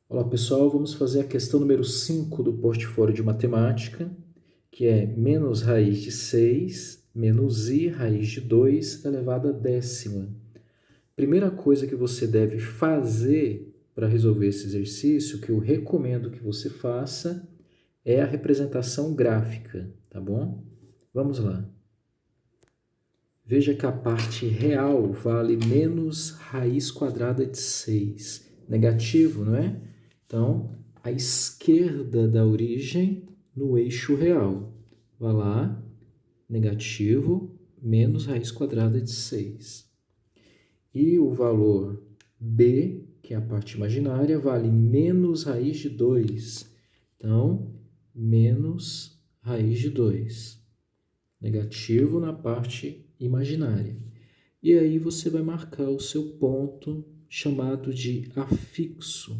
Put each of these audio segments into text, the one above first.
Olá pessoal, vamos fazer a questão número 5 do portfólio de matemática, que é menos raiz de 6 menos i raiz de 2 elevado à décima. Primeira coisa que você deve fazer para resolver esse exercício, que eu recomendo que você faça, é a representação gráfica, tá bom? Vamos lá. Veja que a parte real vale menos raiz quadrada de 6. Negativo, não é? Então, à esquerda da origem, no eixo real. Vai lá, negativo, menos raiz quadrada de 6. E o valor b, que é a parte imaginária, vale menos raiz de 2. Então, menos raiz de 2. Negativo na parte imaginária. E aí você vai marcar o seu ponto chamado de afixo.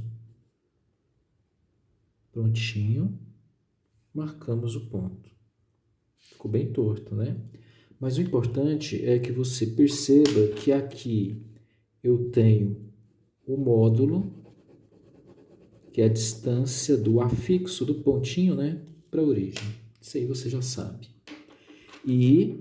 Prontinho. Marcamos o ponto. Ficou bem torto, né? Mas o importante é que você perceba que aqui eu tenho o módulo, que é a distância do afixo, do pontinho, né, para a origem. Isso aí você já sabe. E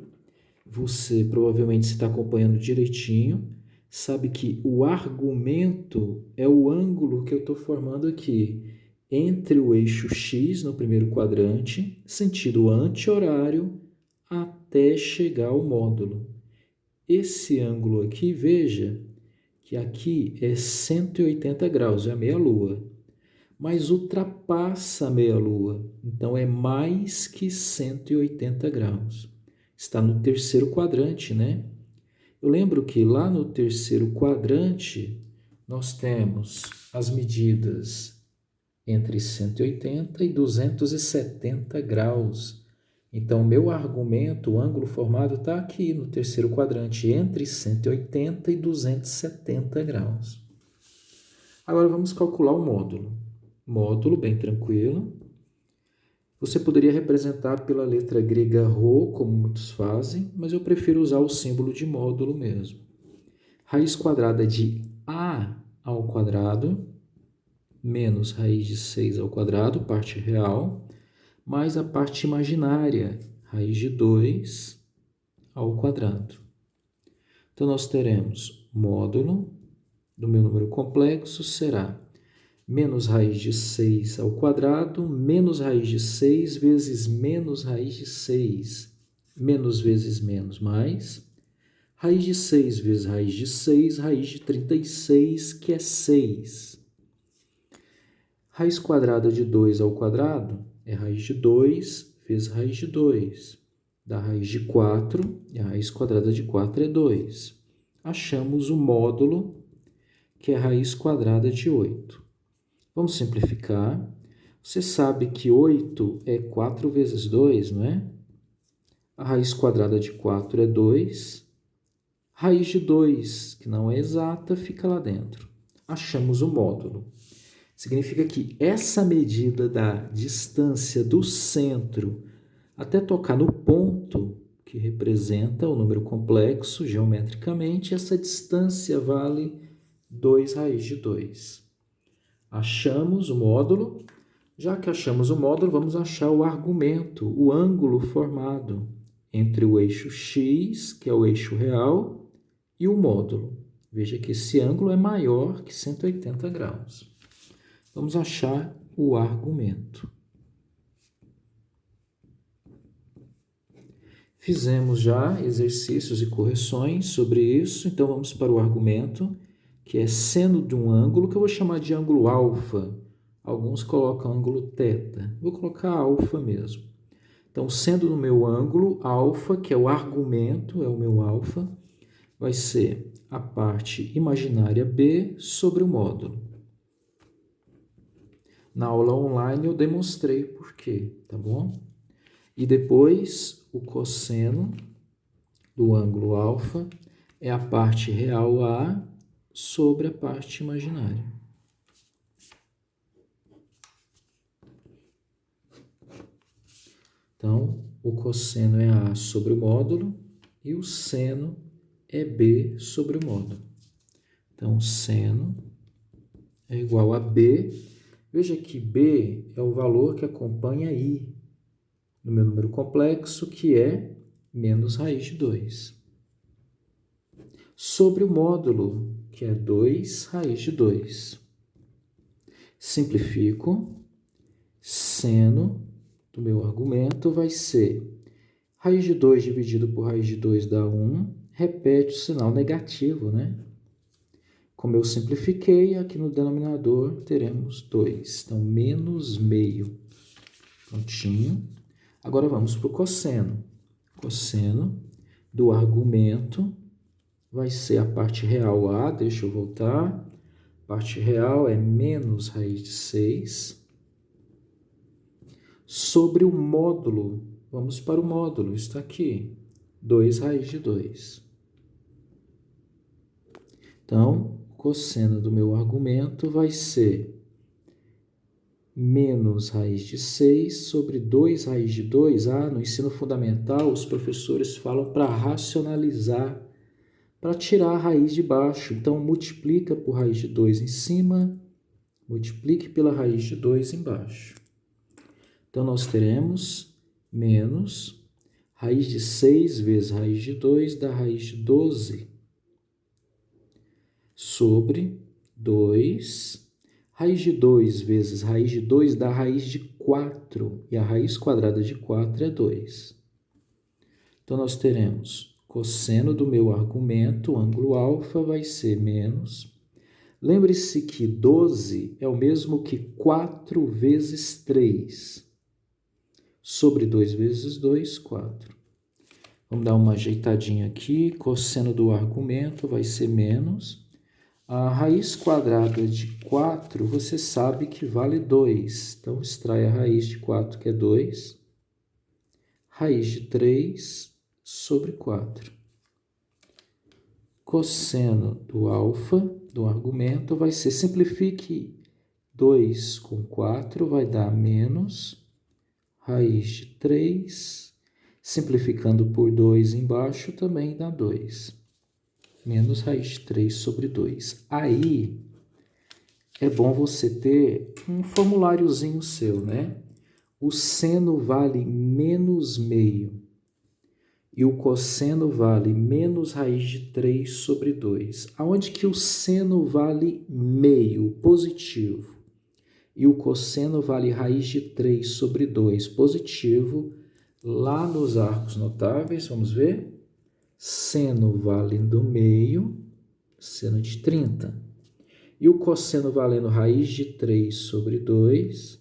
você provavelmente está acompanhando direitinho, sabe que o argumento é o ângulo que eu estou formando aqui entre o eixo X no primeiro quadrante, sentido anti-horário, até chegar ao módulo. Esse ângulo aqui, veja que aqui é 180 graus, é a meia-lua, mas ultrapassa a meia-lua, então é mais que 180 graus. Está no terceiro quadrante, né? Eu lembro que lá no terceiro quadrante nós temos as medidas entre 180 e 270 graus. Então, meu argumento, o ângulo formado está aqui no terceiro quadrante, entre 180 e 270 graus. Agora vamos calcular o módulo. Módulo, bem tranquilo. Você poderia representar pela letra grega ρ, como muitos fazem, mas eu prefiro usar o símbolo de módulo mesmo. Raiz quadrada de a ao quadrado, menos raiz de 6 ao quadrado, parte real, mais a parte imaginária, raiz de 2 ao quadrado. Então, nós teremos módulo do meu número complexo será menos raiz de 6 ao quadrado, menos raiz de 6 vezes menos raiz de 6. Menos vezes menos, mais. Raiz de 6 vezes raiz de 6, raiz de 36, que é 6. Raiz quadrada de 2 ao quadrado é raiz de 2 vezes raiz de 2. Dá raiz de 4, e a raiz quadrada de 4 é 2. Achamos o módulo, que é raiz quadrada de 8. Vamos simplificar. Você sabe que 8 é 4 vezes 2, não é? A raiz quadrada de 4 é 2. Raiz de 2, que não é exata, fica lá dentro. Achamos o módulo. Significa que essa medida da distância do centro até tocar no ponto, que representa o número complexo geometricamente, essa distância vale 2 raiz de 2. Achamos o módulo. Já que achamos o módulo, vamos achar o argumento, o ângulo formado entre o eixo X, que é o eixo real, e o módulo. Veja que esse ângulo é maior que 180 graus. Vamos achar o argumento. Fizemos já exercícios e correções sobre isso, então vamos para o argumento, que é seno de um ângulo, que eu vou chamar de ângulo alfa. Alguns colocam ângulo θ. Vou colocar alfa mesmo. Então, sendo no meu ângulo, alfa, que é o argumento, é o meu alfa, vai ser a parte imaginária b sobre o módulo. Na aula online eu demonstrei por quê, tá bom? E depois, o cosseno do ângulo alfa é a parte real A sobre a parte imaginária. Então, o cosseno é A sobre o módulo e o seno é B sobre o módulo. Então, seno é igual a B. Veja que B é o valor que acompanha I no meu número complexo, que é menos raiz de 2. Sobre o módulo, que é 2 raiz de 2. Simplifico. Seno do meu argumento vai ser raiz de 2 dividido por raiz de 2 dá 1. Repete o sinal negativo, né? Como eu simplifiquei, aqui no denominador teremos 2. Então, menos meio. Prontinho. Agora vamos para o cosseno. Cosseno do argumento vai ser a parte real A, deixa eu voltar. A parte real é menos raiz de 6. Sobre o módulo, vamos para o módulo, está aqui, 2 raiz de 2. Então, o cosseno do meu argumento vai ser menos raiz de 6 sobre 2 raiz de 2. No ensino fundamental, os professores falam para racionalizar, para tirar a raiz de baixo. Então, multiplica por raiz de 2 em cima, multiplique pela raiz de 2 embaixo. Então, nós teremos menos raiz de 6 vezes raiz de 2 dá raiz de 12 sobre 2. Raiz de 2 vezes raiz de 2 dá raiz de 4. E a raiz quadrada de 4 é 2. Então, nós teremos cosseno do meu argumento, o ângulo alfa vai ser menos. Lembre-se que 12 é o mesmo que 4 vezes 3. Sobre 2 vezes 2, 4. Vamos dar uma ajeitadinha aqui. Cosseno do argumento vai ser menos. A raiz quadrada de 4, você sabe que vale 2. Então, extrai a raiz de 4, que é 2. Raiz de 3 sobre 4. Cosseno do alfa, do argumento, vai ser, simplifique 2 com 4, vai dar menos raiz de 3. Simplificando por 2 embaixo, também dá 2. Menos raiz de 3 sobre 2. Aí, é bom você ter um formuláriozinho seu, né? O seno vale menos meio e o cosseno vale menos raiz de 3 sobre 2. Aonde que o seno vale meio, positivo, e o cosseno vale raiz de 3 sobre 2, positivo, lá nos arcos notáveis, vamos ver? Seno valendo meio, seno de 30. E o cosseno valendo raiz de 3 sobre 2,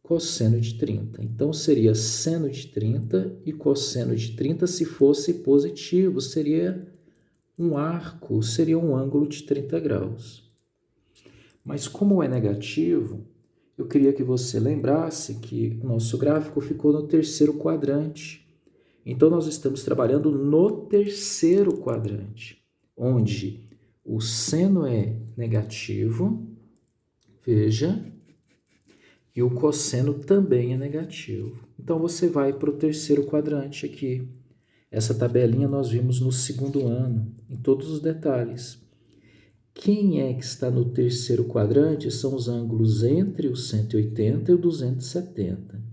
cosseno de 30. Então, seria seno de 30 e cosseno de 30, se fosse positivo, seria um arco, seria um ângulo de 30 graus. Mas como é negativo, eu queria que você lembrasse que o nosso gráfico ficou no terceiro quadrante. Então, nós estamos trabalhando no terceiro quadrante, onde o seno é negativo, veja, e o cosseno também é negativo. Então, você vai para o terceiro quadrante aqui. Essa tabelinha nós vimos no segundo ano, em todos os detalhes. Quem é que está no terceiro quadrante são os ângulos entre o 180 e o 270.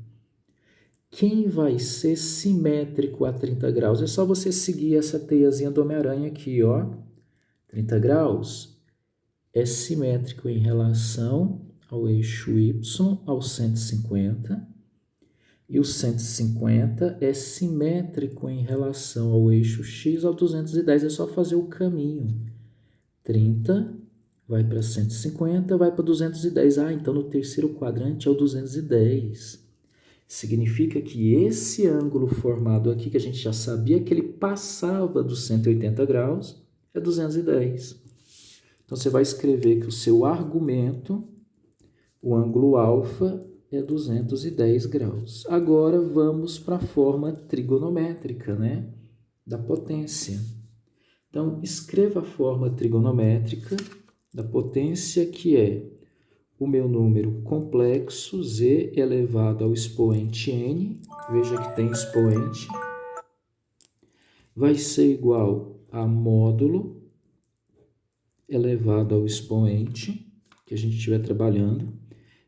Quem vai ser simétrico a 30 graus? É só você seguir essa teiazinha do Homem-Aranha aqui, ó. 30 graus é simétrico em relação ao eixo Y, ao 150. E o 150 é simétrico em relação ao eixo X, ao 210. É só fazer o caminho. 30 vai para 150, vai para 210. Então no terceiro quadrante é o 210. Significa que esse ângulo formado aqui, que a gente já sabia que ele passava dos 180 graus, é 210. Então, você vai escrever que o seu argumento, o ângulo alfa, é 210 graus. Agora, vamos para a forma trigonométrica, né? Da potência. Então, escreva a forma trigonométrica da potência, que é o meu número complexo, z elevado ao expoente n, veja que tem expoente, vai ser igual a módulo elevado ao expoente, que a gente estiver trabalhando,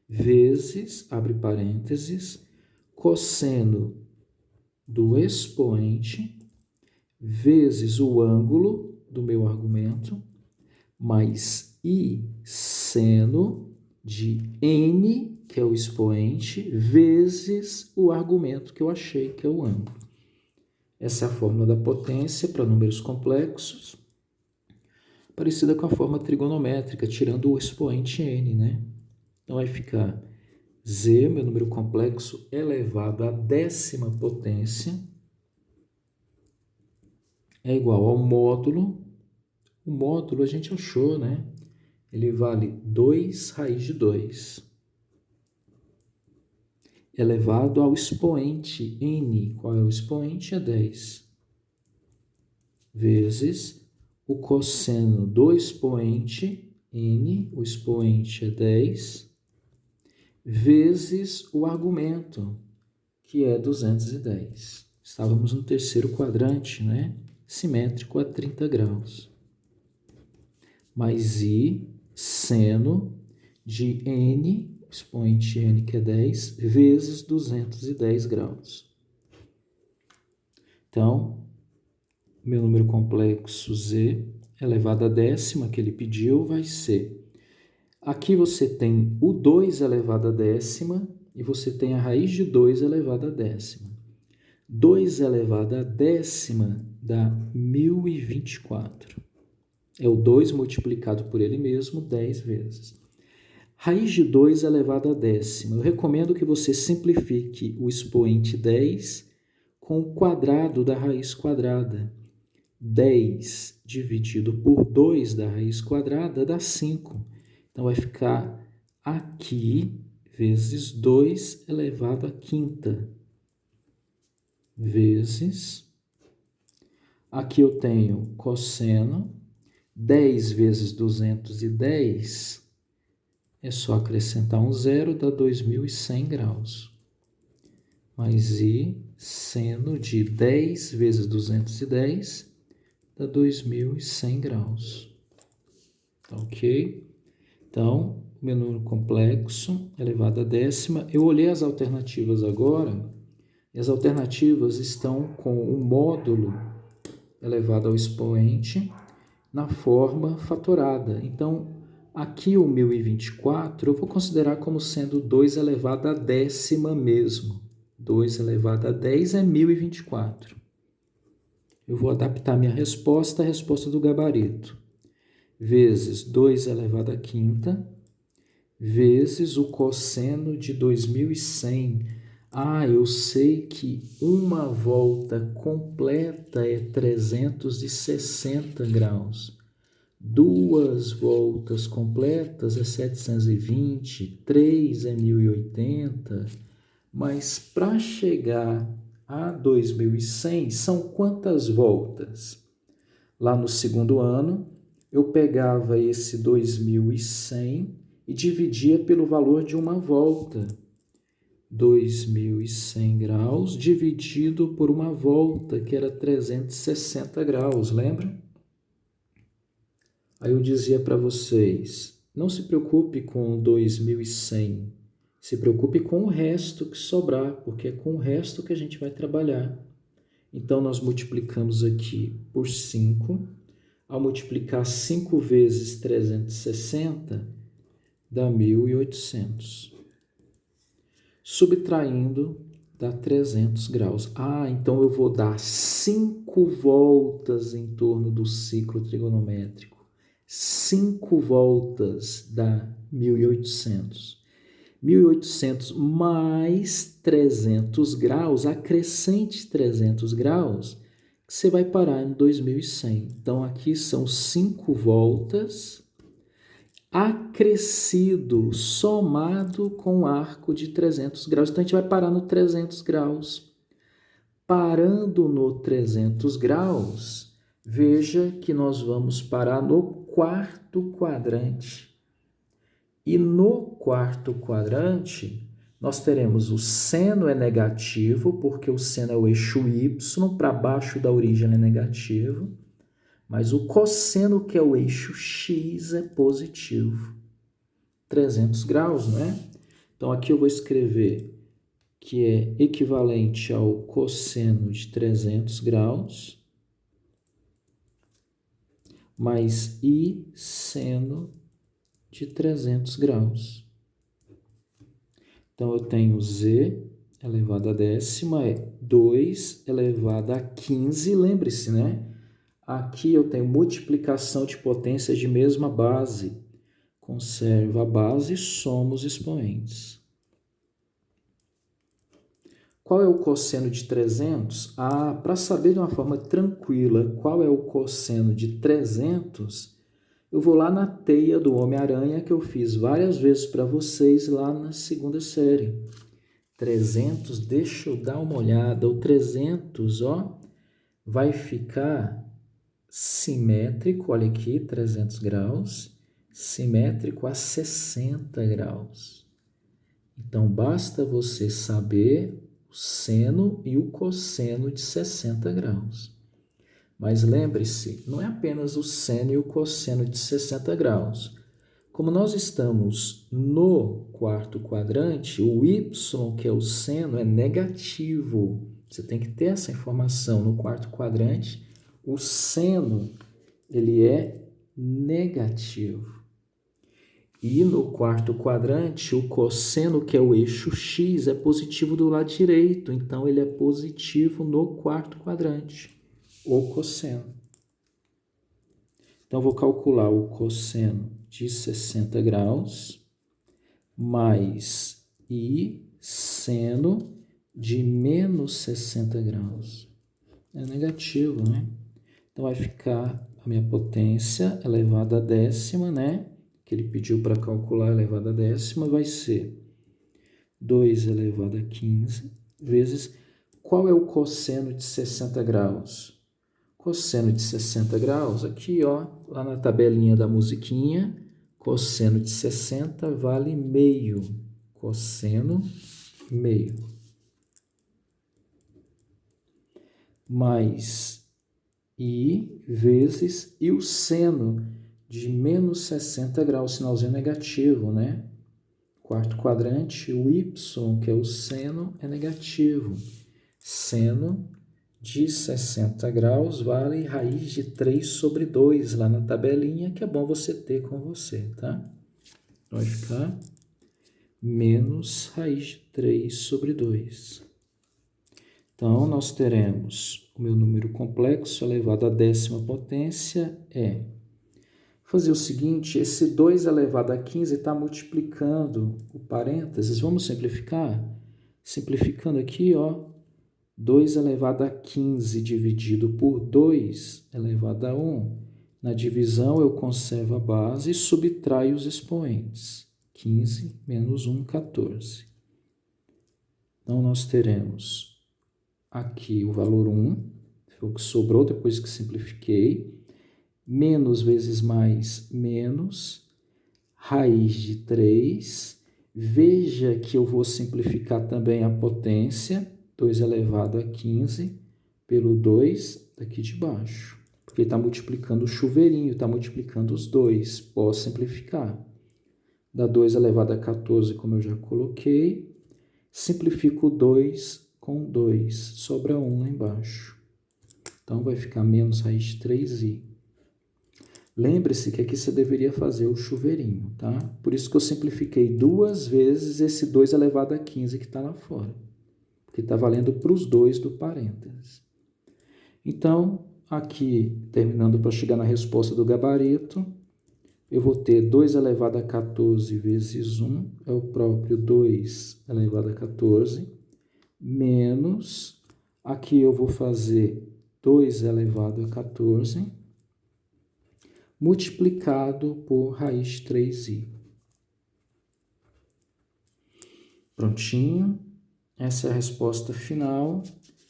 vezes, abre parênteses, cosseno do expoente, vezes o ângulo do meu argumento, mais I seno de N, que é o expoente, vezes o argumento que eu achei, que é o ângulo. Essa é a fórmula da potência para números complexos, parecida com a forma trigonométrica, tirando o expoente N, né? Então, vai ficar Z, meu número complexo, elevado à 10ª potência, é igual ao módulo. O módulo a gente achou, né? Ele vale 2 raiz de 2, elevado ao expoente N. Qual é o expoente? É 10. Vezes o cosseno do expoente N, o expoente é 10, vezes o argumento, que é 210. Estávamos no terceiro quadrante, né? Simétrico a 30 graus. Mais I seno de N, expoente N, que é 10, vezes 210 graus. Então, meu número complexo Z elevado à 10ª que ele pediu vai ser... Aqui você tem o 2 elevado à 10ª e você tem a raiz de 2 elevado à 10ª. 2 elevado à 10ª dá 1024. É o 2 multiplicado por ele mesmo 10 vezes. Raiz de 2 elevado à 10ª. Eu recomendo que você simplifique o expoente 10 com o quadrado da raiz quadrada. 10 dividido por 2 da raiz quadrada dá 5. Então, vai ficar aqui vezes 2 elevado à 5ª. Vezes... Aqui eu tenho cosseno. 10 vezes 210, é só acrescentar um zero, dá 2.100 graus. Mais I seno de 10 vezes 210, dá 2.100 graus. Tá ok? Então, o meu número complexo elevado à 10ª. Eu olhei as alternativas agora, e as alternativas estão com o módulo elevado ao expoente na forma fatorada. Então, aqui o 1024 eu vou considerar como sendo 2 elevado à 10ª mesmo. 2 elevado a 10 é 1024. Eu vou adaptar minha resposta à resposta do gabarito. Vezes 2 elevado à 5ª, vezes o cosseno de 2100. Eu sei que uma volta completa é 360 graus. 2 voltas completas é 720, 3 é 1080, mas para chegar a 2100 são quantas voltas? Lá no segundo ano, eu pegava esse 2100 e dividia pelo valor de uma volta. 2100 graus dividido por uma volta, que era 360 graus, lembra? Aí eu dizia para vocês, não se preocupe com 2100, se preocupe com o resto que sobrar, porque é com o resto que a gente vai trabalhar. Então, nós multiplicamos aqui por 5. Ao multiplicar 5 vezes 360, dá 1800. Subtraindo, dá 300 graus. Então eu vou dar 5 voltas em torno do ciclo trigonométrico. 5 voltas dá 1800. 1800 mais 300 graus, acrescente 300 graus, que você vai parar em 2100. Então, aqui são 5 voltas acrescido, somado com o arco de 300 graus. Então, a gente vai parar no 300 graus. Parando no 300 graus, veja que nós vamos parar no 4º quadrante. E no 4º quadrante, nós teremos o seno é negativo, porque o seno é o eixo Y, para baixo da origem é negativo. Mas o cosseno, que é o eixo X, é positivo. 300 graus, não é? Então, aqui eu vou escrever que é equivalente ao cosseno de 300 graus mais I seno de 300 graus. Então, eu tenho Z elevado à décima é 2 elevado a 15. Lembre-se, né? Aqui eu tenho multiplicação de potências de mesma base. Conserva a base e soma os expoentes. Qual é o cosseno de 300? Para saber de uma forma tranquila qual é o cosseno de 300, eu vou lá na teia do Homem-Aranha que eu fiz várias vezes para vocês lá na segunda série. 300, deixa eu dar uma olhada. O 300, ó, vai ficar simétrico, olha aqui, 300 graus, simétrico a 60 graus. Então, basta você saber o seno e o cosseno de 60 graus. Mas lembre-se, não é apenas o seno e o cosseno de 60 graus. Como nós estamos no quarto quadrante, o y, que é o seno, é negativo. Você tem que ter essa informação. No quarto quadrante, o seno ele é negativo. E no quarto quadrante, o cosseno, que é o eixo x, é positivo do lado direito. Então, ele é positivo no quarto quadrante, o cosseno. Então, vou calcular o cosseno de 60 graus mais I seno de menos 60 graus. É negativo, né? Então, vai ficar a minha potência elevada à décima, né? Que ele pediu para calcular elevada à décima, vai ser 2 elevado a 15 vezes... Qual é o cosseno de 60 graus? Cosseno de 60 graus, aqui, ó, lá na tabelinha da musiquinha, cosseno de 60 vale meio. Cosseno meio. Mais I vezes, e o seno de menos 60 graus, sinalzinho negativo, né? Quarto quadrante, o y, que é o seno, é negativo. Seno de 60 graus vale raiz de 3 sobre 2, lá na tabelinha, que é bom você ter com você, tá? Vai ficar menos raiz de 3 sobre 2. Então, nós teremos o meu número complexo elevado à décima potência é... Fazer o seguinte, esse 2 elevado a 15 está multiplicando o parênteses. Vamos simplificar? Simplificando aqui, ó, 2 elevado a 15 dividido por 2 elevado a 1. Na divisão, eu conservo a base e subtraio os expoentes. 15 menos 1, 14. Então, nós teremos aqui o valor 1, foi o que sobrou depois que simplifiquei. Menos vezes mais, menos, raiz de 3. Veja que eu vou simplificar também a potência, 2 elevado a 15, pelo 2 daqui de baixo. Porque está multiplicando o chuveirinho, está multiplicando os dois. Posso simplificar. Dá 2 elevado a 14, como eu já coloquei. Simplifico o 2 com 2. Sobra 1 lá embaixo. Então, vai ficar menos raiz de 3i. Lembre-se que aqui você deveria fazer o chuveirinho, tá? Por isso que eu simplifiquei 2 vezes esse 2 elevado a 15 que está lá fora. Porque está valendo para os dois do parênteses. Então, aqui, terminando para chegar na resposta do gabarito, eu vou ter 2 elevado a 14 vezes 1, é o próprio 2 elevado a 14, menos, aqui eu vou fazer 2 elevado a 14, multiplicado por raiz de 3i. Prontinho. Essa é a resposta final.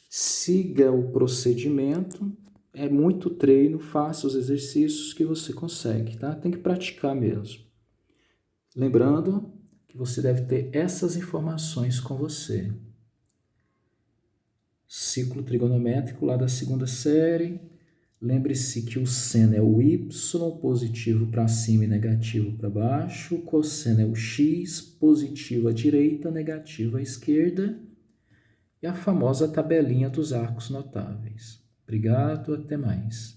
Siga o procedimento. É muito treino, faça os exercícios que você consegue, tá? Tem que praticar mesmo. Lembrando que você deve ter essas informações com você. Ciclo trigonométrico lá da segunda série, Lembre-se que o seno é o y, positivo para cima e negativo para baixo. O cosseno é o x, positivo à direita, negativo à esquerda. E a famosa tabelinha dos arcos notáveis. Obrigado, até mais.